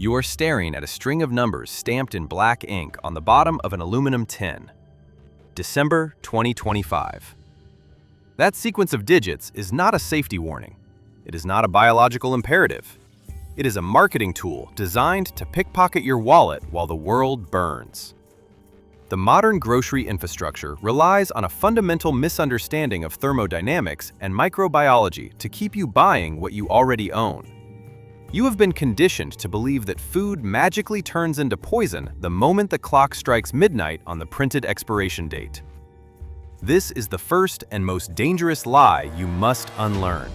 You are staring at a string of numbers stamped in black ink on the bottom of an aluminum tin. December 2025. That sequence of digits is not a safety warning. It is not a biological imperative. It is a marketing tool designed to pickpocket your wallet while the world burns. The modern grocery infrastructure relies on a fundamental misunderstanding of thermodynamics and microbiology to keep you buying what you already own. You have been conditioned to believe that food magically turns into poison the moment the clock strikes midnight on the printed expiration date. This is the first and most dangerous lie you must unlearn.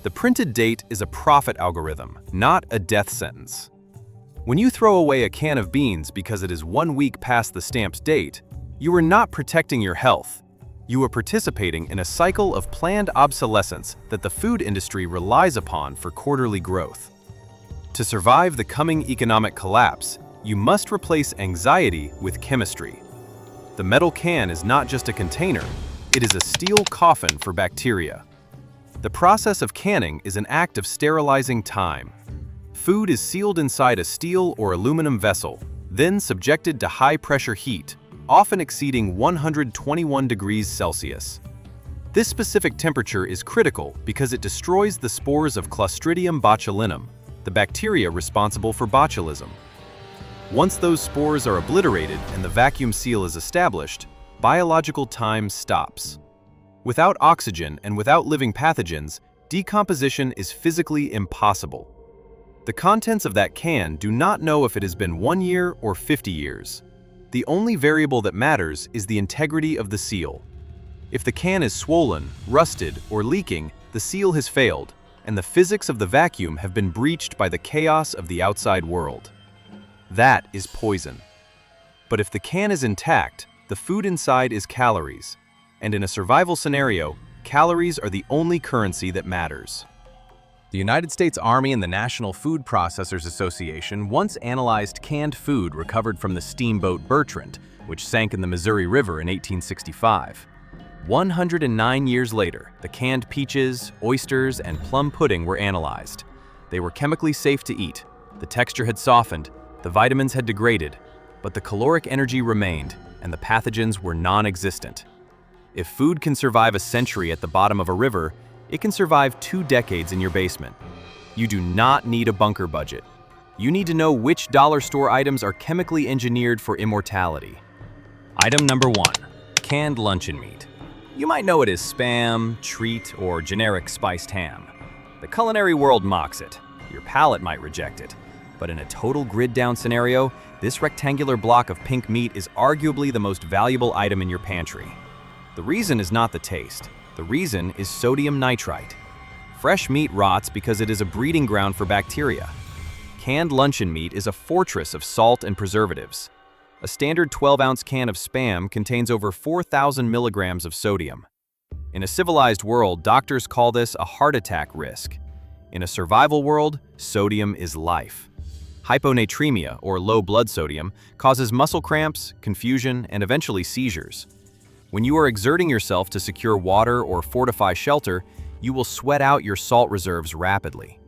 The printed date is a profit algorithm, not a death sentence. When you throw away a can of beans because it is 1 week past the stamped date, you are not protecting your health. You are participating in a cycle of planned obsolescence that the food industry relies upon for quarterly growth. To survive the coming economic collapse, you must replace anxiety with chemistry. The metal can is not just a container, it is a steel coffin for bacteria. The process of canning is an act of sterilizing time. Food is sealed inside a steel or aluminum vessel, then subjected to high-pressure heat, often exceeding 121 degrees Celsius. This specific temperature is critical because it destroys the spores of Clostridium botulinum, the bacteria responsible for botulism. Once those spores are obliterated and the vacuum seal is established, biological time stops. Without oxygen and without living pathogens, decomposition is physically impossible. The contents of that can do not know if it has been 1 year or 50 years. The only variable that matters is the integrity of the seal. If the can is swollen, rusted, or leaking, the seal has failed, and the physics of the vacuum have been breached by the chaos of the outside world. That is poison. But if the can is intact, the food inside is calories, and in a survival scenario, calories are the only currency that matters. The United States Army and the National Food Processors Association once analyzed canned food recovered from the steamboat Bertrand, which sank in the Missouri River in 1865. 109 years later, the canned peaches, oysters, and plum pudding were analyzed. They were chemically safe to eat. The texture had softened, the vitamins had degraded, but the caloric energy remained, and the pathogens were non-existent. If food can survive a century at the bottom of a river, it can survive 2 decades in your basement. You do not need a bunker budget. You need to know which dollar store items are chemically engineered for immortality. Item number 1, canned luncheon meat. You might know it as Spam, treat, or generic spiced ham. The culinary world mocks it. Your palate might reject it. But in a total grid-down scenario, this rectangular block of pink meat is arguably the most valuable item in your pantry. The reason is not the taste. The reason is sodium nitrite. Fresh meat rots because it is a breeding ground for bacteria. Canned luncheon meat is a fortress of salt and preservatives. A standard 12-ounce can of Spam contains over 4,000 milligrams of sodium. In a civilized world, doctors call this a heart attack risk. In a survival world, sodium is life. Hyponatremia, or low blood sodium, causes muscle cramps, confusion, and eventually seizures. When you are exerting yourself to secure water or fortify shelter, you will sweat out your salt reserves rapidly.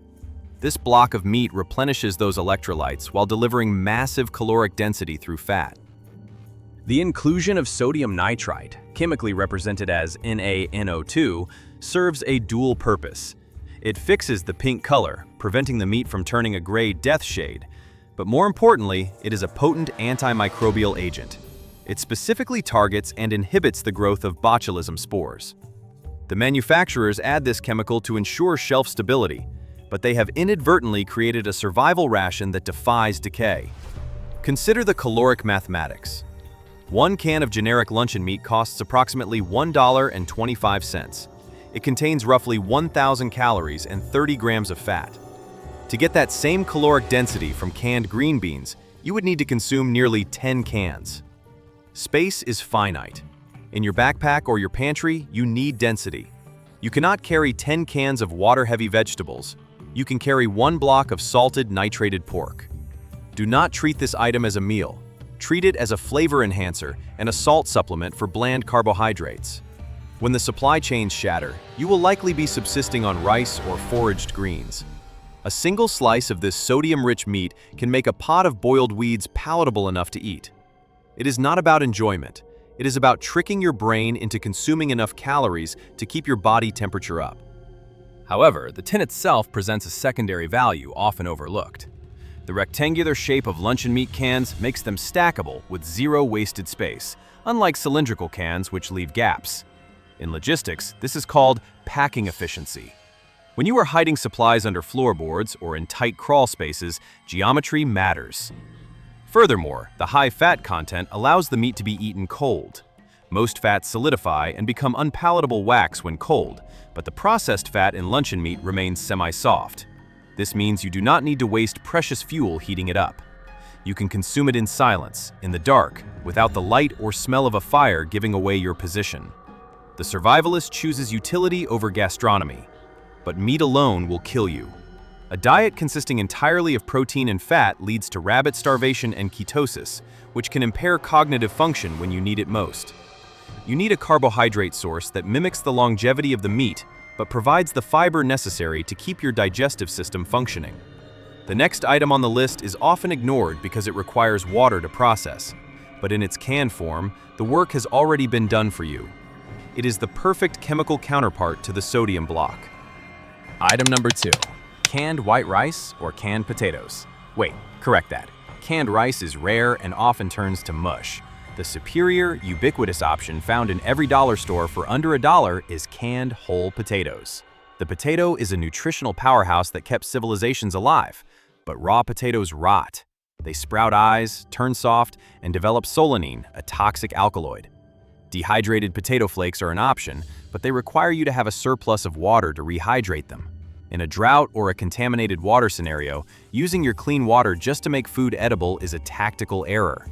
This block of meat replenishes those electrolytes while delivering massive caloric density through fat. The inclusion of sodium nitrite, chemically represented as NaNO2, serves a dual purpose. It fixes the pink color, preventing the meat from turning a gray death shade. But more importantly, it is a potent antimicrobial agent. It specifically targets and inhibits the growth of botulism spores. The manufacturers add this chemical to ensure shelf stability, but they have inadvertently created a survival ration that defies decay. Consider the caloric mathematics. 1 can of generic luncheon meat costs approximately $1.25. It contains roughly 1,000 calories and 30 grams of fat. To get that same caloric density from canned green beans, you would need to consume nearly 10 cans. Space is finite. In your backpack or your pantry, you need density. You cannot carry 10 cans of water-heavy vegetables. You can carry 1 block of salted, nitrated pork. Do not treat this item as a meal. Treat it as a flavor enhancer and a salt supplement for bland carbohydrates. When the supply chains shatter, you will likely be subsisting on rice or foraged greens. A single slice of this sodium-rich meat can make a pot of boiled weeds palatable enough to eat. It is not about enjoyment. It is about tricking your brain into consuming enough calories to keep your body temperature up. However, the tin itself presents a secondary value often overlooked. The rectangular shape of luncheon meat cans makes them stackable with zero wasted space, unlike cylindrical cans which leave gaps. In logistics, this is called packing efficiency. When you are hiding supplies under floorboards or in tight crawl spaces, geometry matters. Furthermore, the high fat content allows the meat to be eaten cold. Most fats solidify and become unpalatable wax when cold, but the processed fat in luncheon meat remains semi-soft. This means you do not need to waste precious fuel heating it up. You can consume it in silence, in the dark, without the light or smell of a fire giving away your position. The survivalist chooses utility over gastronomy, but meat alone will kill you. A diet consisting entirely of protein and fat leads to rabbit starvation and ketosis, which can impair cognitive function when you need it most. You need a carbohydrate source that mimics the longevity of the meat, but provides the fiber necessary to keep your digestive system functioning. The next item on the list is often ignored because it requires water to process, but in its canned form, the work has already been done for you. It is the perfect chemical counterpart to the sodium block. Item number 2. Canned white rice or canned potatoes. Wait, correct that. Canned rice is rare and often turns to mush. The superior, ubiquitous option found in every dollar store for under $1 is canned whole potatoes. The potato is a nutritional powerhouse that kept civilizations alive, but raw potatoes rot. They sprout eyes, turn soft, and develop solanine, a toxic alkaloid. Dehydrated potato flakes are an option, but they require you to have a surplus of water to rehydrate them. In a drought or a contaminated water scenario, using your clean water just to make food edible is a tactical error.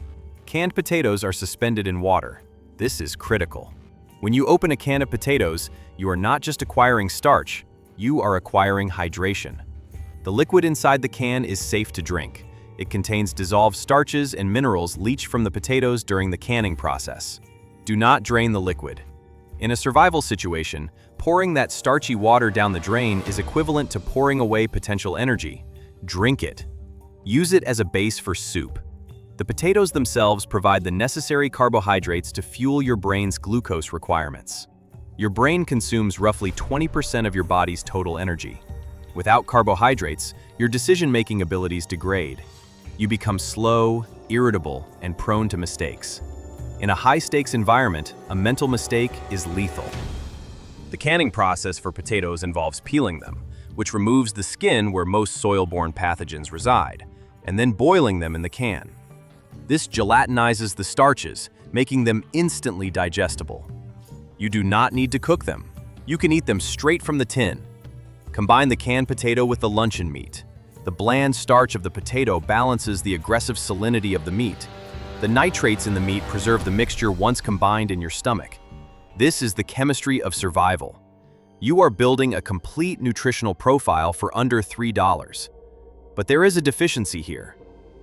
Canned potatoes are suspended in water. This is critical. When you open a can of potatoes, you are not just acquiring starch, you are acquiring hydration. The liquid inside the can is safe to drink. It contains dissolved starches and minerals leached from the potatoes during the canning process. Do not drain the liquid. In a survival situation, pouring that starchy water down the drain is equivalent to pouring away potential energy. Drink it. Use it as a base for soup. The potatoes themselves provide the necessary carbohydrates to fuel your brain's glucose requirements. Your brain consumes roughly 20% of your body's total energy. Without carbohydrates, your decision-making abilities degrade. You become slow, irritable, and prone to mistakes. In a high-stakes environment, a mental mistake is lethal. The canning process for potatoes involves peeling them, which removes the skin where most soil-borne pathogens reside, and then boiling them in the can. This gelatinizes the starches, making them instantly digestible. You do not need to cook them. You can eat them straight from the tin. Combine the canned potato with the luncheon meat. The bland starch of the potato balances the aggressive salinity of the meat. The nitrates in the meat preserve the mixture once combined in your stomach. This is the chemistry of survival. You are building a complete nutritional profile for under $3. But there is a deficiency here.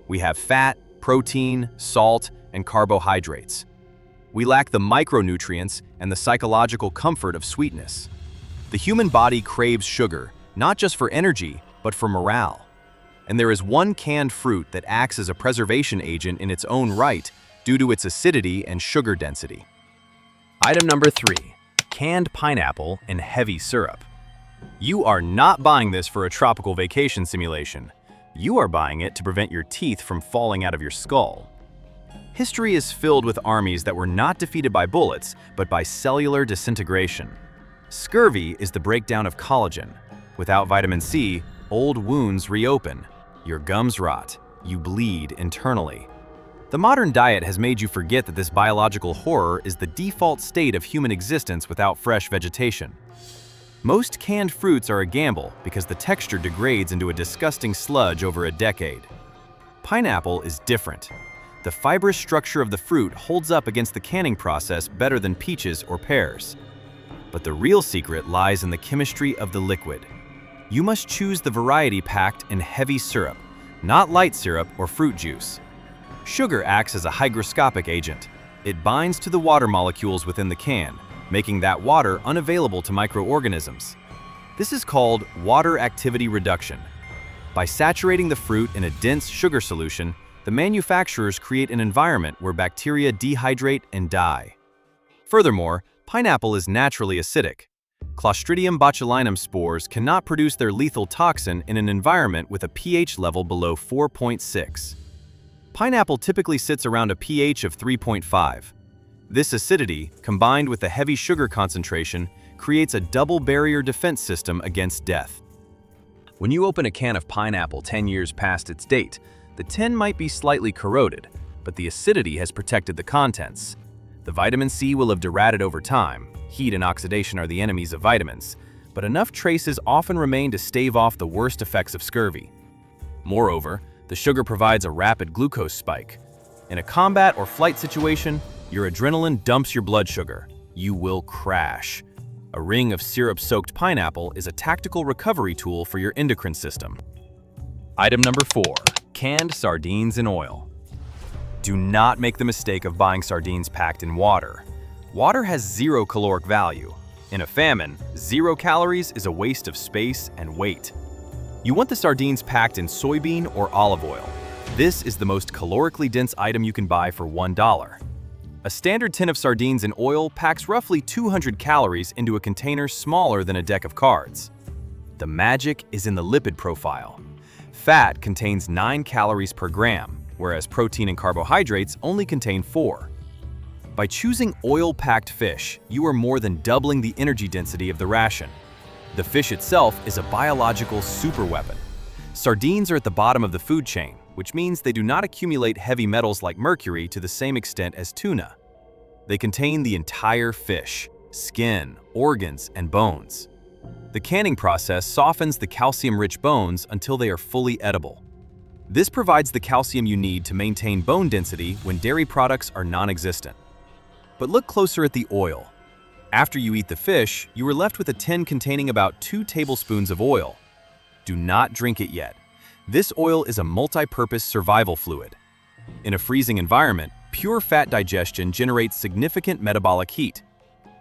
We have fat, protein, salt, and carbohydrates. We lack the micronutrients and the psychological comfort of sweetness. The human body craves sugar, not just for energy, but for morale. And there is one canned fruit that acts as a preservation agent in its own right due to its acidity and sugar density. Item number 3, canned pineapple and heavy syrup. You are not buying this for a tropical vacation simulation. You are buying it to prevent your teeth from falling out of your skull. History is filled with armies that were not defeated by bullets, but by cellular disintegration. Scurvy is the breakdown of collagen. Without vitamin C, old wounds reopen. Your gums rot. You bleed internally. The modern diet has made you forget that this biological horror is the default state of human existence without fresh vegetation. Most canned fruits are a gamble because the texture degrades into a disgusting sludge over a decade. Pineapple is different. The fibrous structure of the fruit holds up against the canning process better than peaches or pears. But the real secret lies in the chemistry of the liquid. You must choose the variety packed in heavy syrup, not light syrup or fruit juice. Sugar acts as a hygroscopic agent. It binds to the water molecules within the can, making that water unavailable to microorganisms. This is called water activity reduction. By saturating the fruit in a dense sugar solution, the manufacturers create an environment where bacteria dehydrate and die. Furthermore, pineapple is naturally acidic. Clostridium botulinum spores cannot produce their lethal toxin in an environment with a pH level below 4.6. Pineapple typically sits around a pH of 3.5. This acidity, combined with the heavy sugar concentration, creates a double barrier defense system against death. When you open a can of pineapple 10 years past its date, the tin might be slightly corroded, but the acidity has protected the contents. The vitamin C will have degraded over time. Heat and oxidation are the enemies of vitamins, but enough traces often remain to stave off the worst effects of scurvy. Moreover, the sugar provides a rapid glucose spike. In a combat or flight situation, your adrenaline dumps your blood sugar. You will crash. A ring of syrup-soaked pineapple is a tactical recovery tool for your endocrine system. Item number 4. Canned sardines in oil. Do not make the mistake of buying sardines packed in water. Water has zero caloric value. In a famine, 0 calories is a waste of space and weight. You want the sardines packed in soybean or olive oil. This is the most calorically dense item you can buy for $1. A standard tin of sardines in oil packs roughly 200 calories into a container smaller than a deck of cards. The magic is in the lipid profile. Fat contains 9 calories per gram, whereas protein and carbohydrates only contain 4. By choosing oil-packed fish, you are more than doubling the energy density of the ration. The fish itself is a biological superweapon. Sardines are at the bottom of the food chain, which means they do not accumulate heavy metals like mercury to the same extent as tuna. They contain the entire fish, skin, organs, and bones. The canning process softens the calcium-rich bones until they are fully edible. This provides the calcium you need to maintain bone density when dairy products are non-existent. But look closer at the oil. After you eat the fish, you are left with a tin containing about 2 tablespoons of oil. Do not drink it yet. This oil is a multi-purpose survival fluid. In a freezing environment, pure fat digestion generates significant metabolic heat.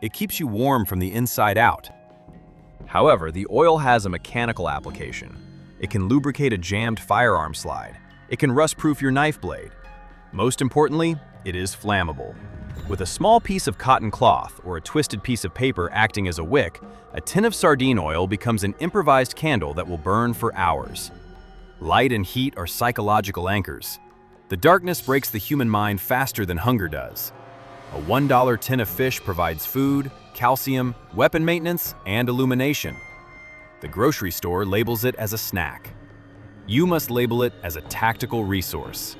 It keeps you warm from the inside out. However, the oil has a mechanical application. It can lubricate a jammed firearm slide. It can rust-proof your knife blade. Most importantly, it is flammable. With a small piece of cotton cloth or a twisted piece of paper acting as a wick, a tin of sardine oil becomes an improvised candle that will burn for hours. Light and heat are psychological anchors. The darkness breaks the human mind faster than hunger does. A $1 tin of fish provides food, calcium, weapon maintenance, and illumination. The grocery store labels it as a snack. You must label it as a tactical resource.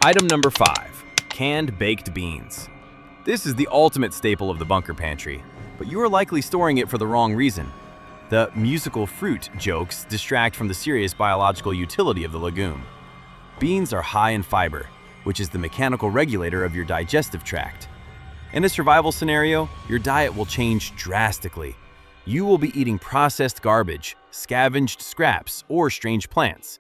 Item number 5. Canned baked beans. This is the ultimate staple of the bunker pantry, but you are likely storing it for the wrong reason. The musical fruit jokes distract from the serious biological utility of the legume. Beans are high in fiber, which is the mechanical regulator of your digestive tract. In a survival scenario, your diet will change drastically. You will be eating processed garbage, scavenged scraps, or strange plants.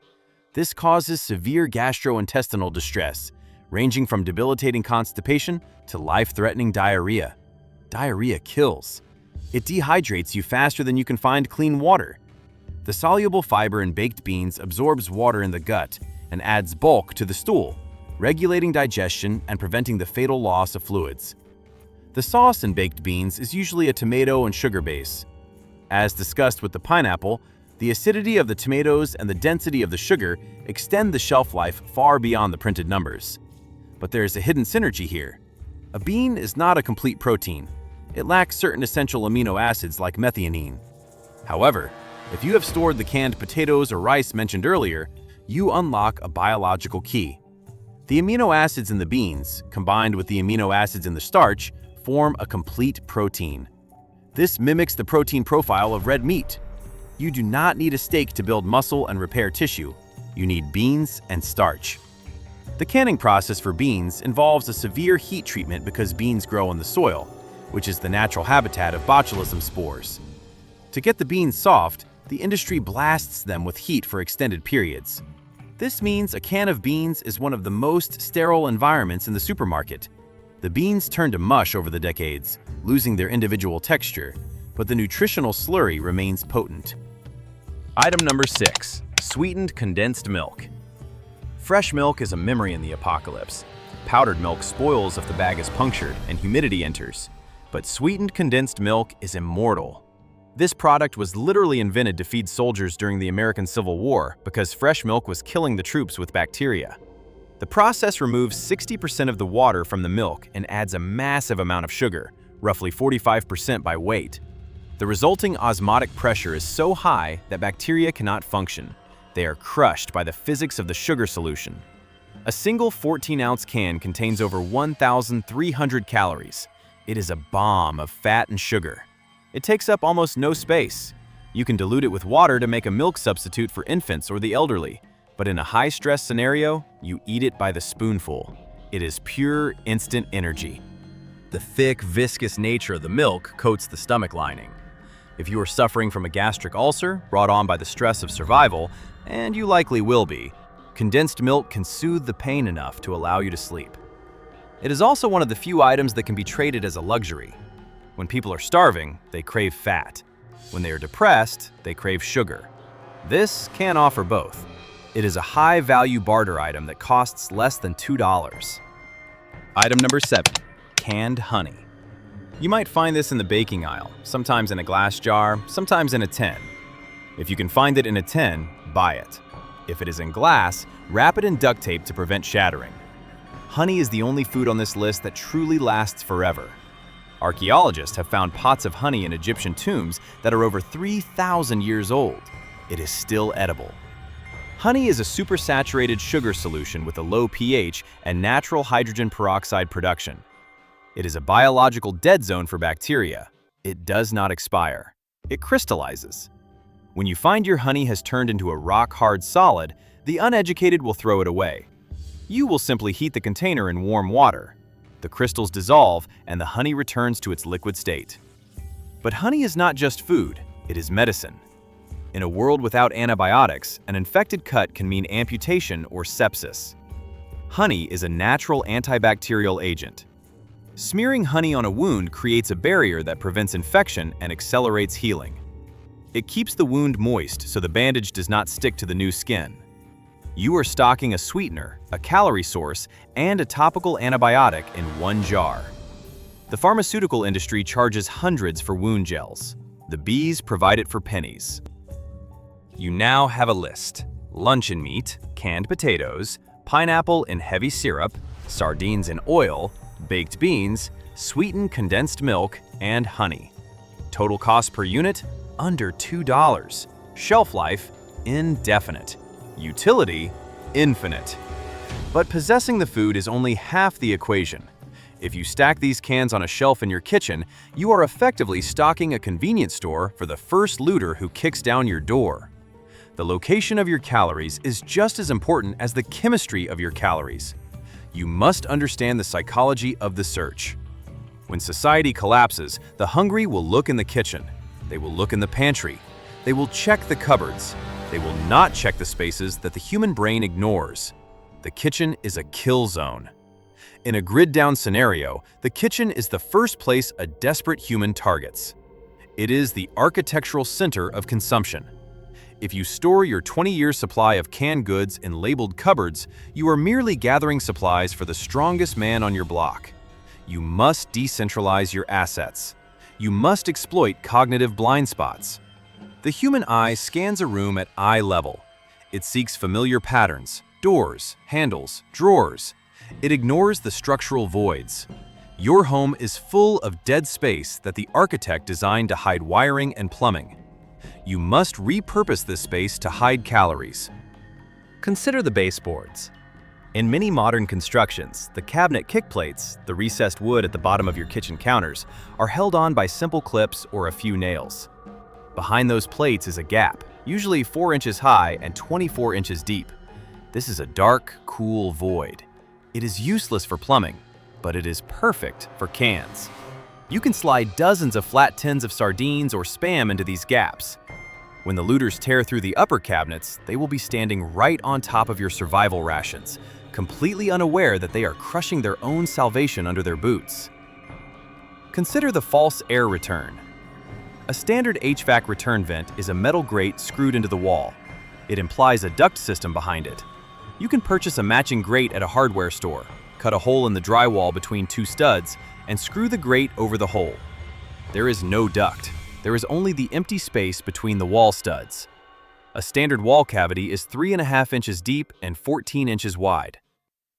This causes severe gastrointestinal distress, ranging from debilitating constipation to life-threatening diarrhea. Diarrhea kills. It dehydrates you faster than you can find clean water. The soluble fiber in baked beans absorbs water in the gut and adds bulk to the stool, regulating digestion and preventing the fatal loss of fluids. The sauce in baked beans is usually a tomato and sugar base. As discussed with the pineapple, the acidity of the tomatoes and the density of the sugar extend the shelf life far beyond the printed numbers. But there is a hidden synergy here. A bean is not a complete protein. It lacks certain essential amino acids like methionine. However, if you have stored the canned potatoes or rice mentioned earlier, you unlock a biological key. The amino acids in the beans, combined with the amino acids in the starch, form a complete protein. This mimics the protein profile of red meat. You do not need a steak to build muscle and repair tissue. You need beans and starch. The canning process for beans involves a severe heat treatment because beans grow in the soil, which is the natural habitat of botulism spores. To get the beans soft, the industry blasts them with heat for extended periods. This means a can of beans is one of the most sterile environments in the supermarket. The beans turn to mush over the decades, losing their individual texture, but the nutritional slurry remains potent. Item number 6. Sweetened condensed milk. Fresh milk is a memory in the apocalypse. Powdered milk spoils if the bag is punctured and humidity enters. But sweetened condensed milk is immortal. This product was literally invented to feed soldiers during the American Civil War because fresh milk was killing the troops with bacteria. The process removes 60% of the water from the milk and adds a massive amount of sugar, roughly 45% by weight. The resulting osmotic pressure is so high that bacteria cannot function. They are crushed by the physics of the sugar solution. A single 14-ounce can contains over 1,300 calories. It is a bomb of fat and sugar. It takes up almost no space. You can dilute it with water to make a milk substitute for infants or the elderly, but in a high-stress scenario, you eat it by the spoonful. It is pure, instant energy. The thick, viscous nature of the milk coats the stomach lining. If you are suffering from a gastric ulcer brought on by the stress of survival, and you likely will be, condensed milk can soothe the pain enough to allow you to sleep. It is also one of the few items that can be traded as a luxury. When people are starving, they crave fat. When they are depressed, they crave sugar. This can offer both. It is a high-value barter item that costs less than $2. Item number 7. Canned honey. You might find this in the baking aisle, sometimes in a glass jar, sometimes in a tin. If you can find it in a tin, buy it. If it is in glass, wrap it in duct tape to prevent shattering. Honey is the only food on this list that truly lasts forever. Archaeologists have found pots of honey in Egyptian tombs that are over 3,000 years old. It is still edible. Honey is a supersaturated sugar solution with a low pH and natural hydrogen peroxide production. It is a biological dead zone for bacteria. It does not expire. It crystallizes. When you find your honey has turned into a rock-hard solid, the uneducated will throw it away. You will simply heat the container in warm water. The crystals dissolve and the honey returns to its liquid state. But honey is not just food, it is medicine. In a world without antibiotics, an infected cut can mean amputation or sepsis. Honey is a natural antibacterial agent. Smearing honey on a wound creates a barrier that prevents infection and accelerates healing. It keeps the wound moist so the bandage does not stick to the new skin. You are stocking a sweetener, a calorie source, and a topical antibiotic in one jar. The pharmaceutical industry charges hundreds for wound gels. The bees provide it for pennies. You now have a list: luncheon meat, canned potatoes, pineapple in heavy syrup, sardines in oil, baked beans, sweetened condensed milk, and honey. Total cost per unit? Under $2. Shelf life? Indefinite. Utility? Infinite. But possessing the food is only half the equation. If you stack these cans on a shelf in your kitchen, you are effectively stocking a convenience store for the first looter who kicks down your door. The location of your calories is just as important as the chemistry of your calories. You must understand the psychology of the search. When society collapses, the hungry will look in the kitchen. They will look in the pantry. They will check the cupboards. They will not check the spaces that the human brain ignores. The kitchen is a kill zone. In a grid-down scenario, the kitchen is the first place a desperate human targets. It is the architectural center of consumption. If you store your 20-year supply of canned goods in labeled cupboards, you are merely gathering supplies for the strongest man on your block. You must decentralize your assets. You must exploit cognitive blind spots. The human eye scans a room at eye level. It seeks familiar patterns, doors, handles, drawers. It ignores the structural voids. Your home is full of dead space that the architect designed to hide wiring and plumbing. You must repurpose this space to hide calories. Consider the baseboards. In many modern constructions, the cabinet kickplates, the recessed wood at the bottom of your kitchen counters, are held on by simple clips or a few nails. Behind those plates is a gap, usually 4 inches high and 24 inches deep. This is a dark, cool void. It is useless for plumbing, but it is perfect for cans. You can slide dozens of flat tins of sardines or Spam into these gaps. When the looters tear through the upper cabinets, they will be standing right on top of your survival rations, completely unaware that they are crushing their own salvation under their boots. Consider the false air return. A standard HVAC return vent is a metal grate screwed into the wall. It implies a duct system behind it. You can purchase a matching grate at a hardware store, cut a hole in the drywall between two studs, and screw the grate over the hole. There is no duct. There is only the empty space between the wall studs. A standard wall cavity is 3.5 inches deep and 14 inches wide.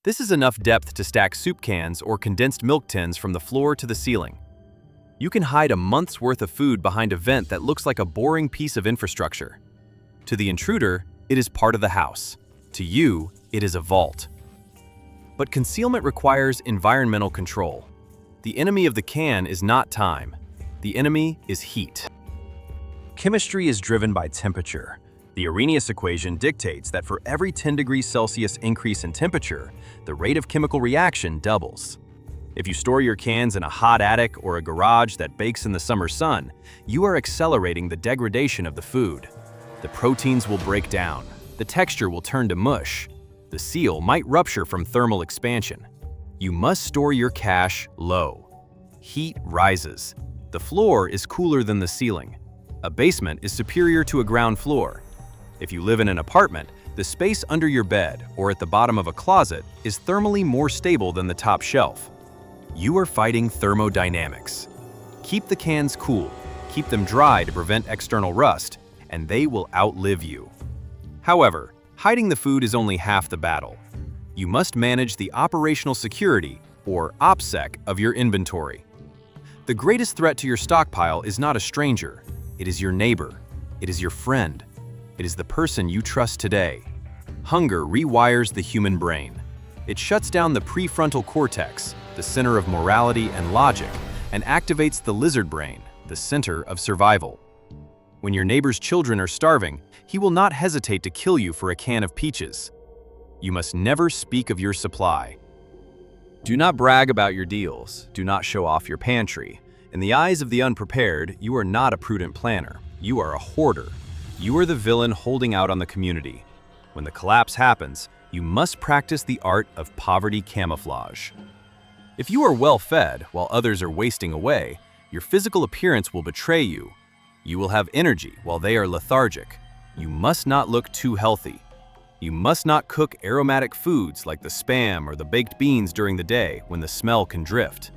This is enough depth to stack soup cans or condensed milk tins from the floor to the ceiling. You can hide a month's worth of food behind a vent that looks like a boring piece of infrastructure. To the intruder, it is part of the house. To you, it is a vault. But concealment requires environmental control. The enemy of the can is not time. The enemy is heat. Chemistry is driven by temperature. The Arrhenius equation dictates that for every 10 degrees Celsius increase in temperature, the rate of chemical reaction doubles. If you store your cans in a hot attic or a garage that bakes in the summer sun, you are accelerating the degradation of the food. The proteins will break down. The texture will turn to mush. The seal might rupture from thermal expansion. You must store your cache low. Heat rises. The floor is cooler than the ceiling. A basement is superior to a ground floor. If you live in an apartment, the space under your bed or at the bottom of a closet is thermally more stable than the top shelf. You are fighting thermodynamics. Keep the cans cool, keep them dry to prevent external rust, and they will outlive you. However, hiding the food is only half the battle. You must manage the operational security, or OPSEC, of your inventory. The greatest threat to your stockpile is not a stranger. It is your neighbor. It is your friend. It is the person you trust today. Hunger rewires the human brain. It shuts down the prefrontal cortex, the center of morality and logic, and activates the lizard brain, the center of survival. When your neighbor's children are starving, he will not hesitate to kill you for a can of peaches. You must never speak of your supply. Do not brag about your deals. Do not show off your pantry. In the eyes of the unprepared, you are not a prudent planner. You are a hoarder. You are the villain holding out on the community. When the collapse happens, you must practice the art of poverty camouflage. If you are well-fed while others are wasting away, your physical appearance will betray you. You will have energy while they are lethargic. You must not look too healthy. You must not cook aromatic foods like the spam or the baked beans during the day when the smell can drift.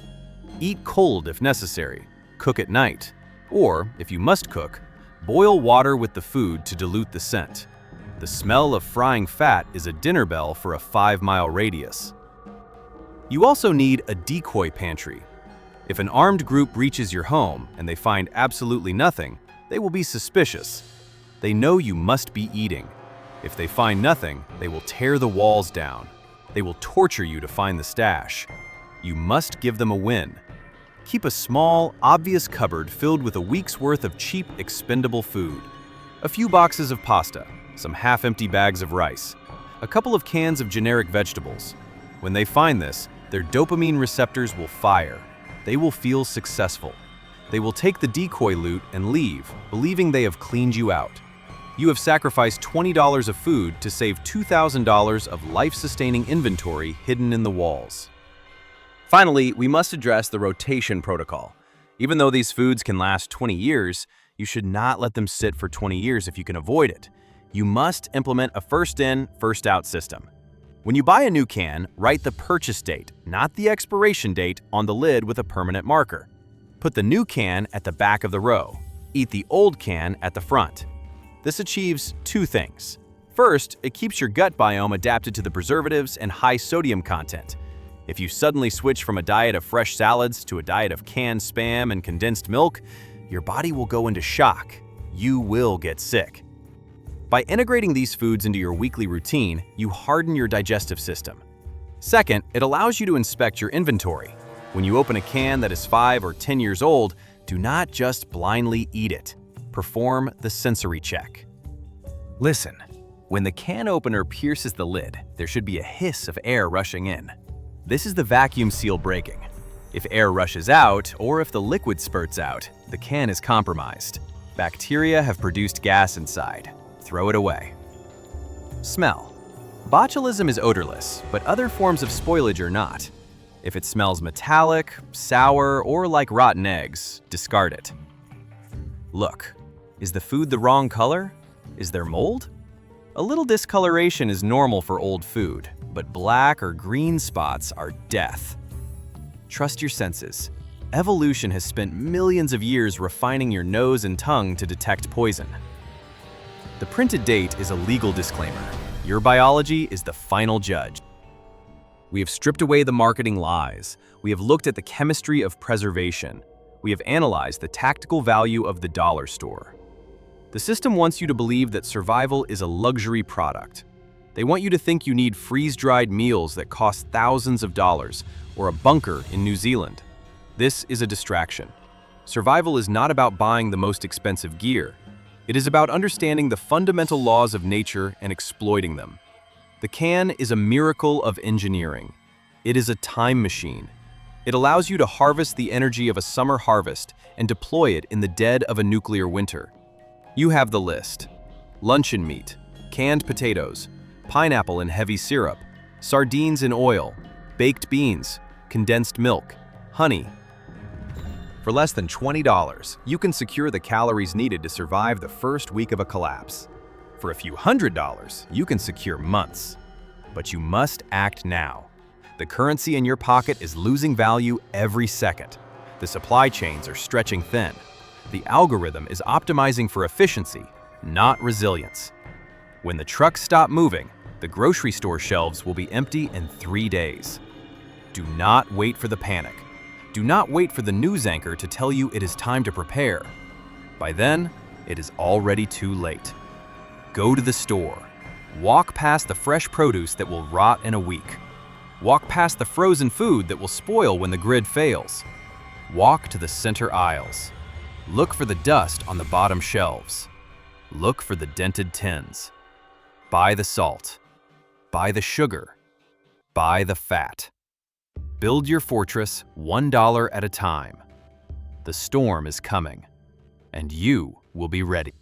Eat cold if necessary. Cook at night. Or, if you must cook, boil water with the food to dilute the scent. The smell of frying fat is a dinner bell for a 5-mile radius. You also need a decoy pantry. If an armed group reaches your home and they find absolutely nothing, they will be suspicious. They know you must be eating. If they find nothing, they will tear the walls down. They will torture you to find the stash. You must give them a win. Keep a small, obvious cupboard filled with a week's worth of cheap, expendable food. A few boxes of pasta, some half-empty bags of rice, a couple of cans of generic vegetables. When they find this, their dopamine receptors will fire. They will feel successful. They will take the decoy loot and leave, believing they have cleaned you out. You have sacrificed $20 of food to save $2,000 of life-sustaining inventory hidden in the walls. Finally, we must address the rotation protocol. Even though these foods can last 20 years, you should not let them sit for 20 years if you can avoid it. You must implement a first-in, first-out system. When you buy a new can, write the purchase date, not the expiration date, on the lid with a permanent marker. Put the new can at the back of the row. Eat the old can at the front. This achieves two things. First, it keeps your gut biome adapted to the preservatives and high sodium content. If you suddenly switch from a diet of fresh salads to a diet of canned spam and condensed milk, your body will go into shock. You will get sick. By integrating these foods into your weekly routine, you harden your digestive system. Second, it allows you to inspect your inventory. When you open a can that is 5 or 10 years old, do not just blindly eat it. Perform the sensory check. Listen, when the can opener pierces the lid, there should be a hiss of air rushing in. This is the vacuum seal breaking. If air rushes out, or if the liquid spurts out, the can is compromised. Bacteria have produced gas inside. Throw it away. Smell. Botulism is odorless, but other forms of spoilage are not. If it smells metallic, sour, or like rotten eggs, discard it. Look, is the food the wrong color? Is there mold? A little discoloration is normal for old food, but black or green spots are death. Trust your senses. Evolution has spent millions of years refining your nose and tongue to detect poison. The printed date is a legal disclaimer. Your biology is the final judge. We have stripped away the marketing lies. We have looked at the chemistry of preservation. We have analyzed the tactical value of the dollar store. The system wants you to believe that survival is a luxury product. They want you to think you need freeze-dried meals that cost thousands of dollars or a bunker in New Zealand. This is a distraction. Survival is not about buying the most expensive gear. It is about understanding the fundamental laws of nature and exploiting them. The can is a miracle of engineering. It is a time machine. It allows you to harvest the energy of a summer harvest and deploy it in the dead of a nuclear winter. You have the list: luncheon meat, canned potatoes, pineapple in heavy syrup, sardines in oil, baked beans, condensed milk, honey. For less than $20, you can secure the calories needed to survive the first week of a collapse. For a few $100s, you can secure months. But you must act now. The currency in your pocket is losing value every second. The supply chains are stretching thin. The algorithm is optimizing for efficiency, not resilience. When the trucks stop moving, the grocery store shelves will be empty in 3 days. Do not wait for the panic. Do not wait for the news anchor to tell you it is time to prepare. By then, it is already too late. Go to the store. Walk past the fresh produce that will rot in a week. Walk past the frozen food that will spoil when the grid fails. Walk to the center aisles. Look for the dust on the bottom shelves. Look for the dented tins. Buy the salt. Buy the sugar. Buy the fat. Build your fortress $1 at a time. The storm is coming, and you will be ready.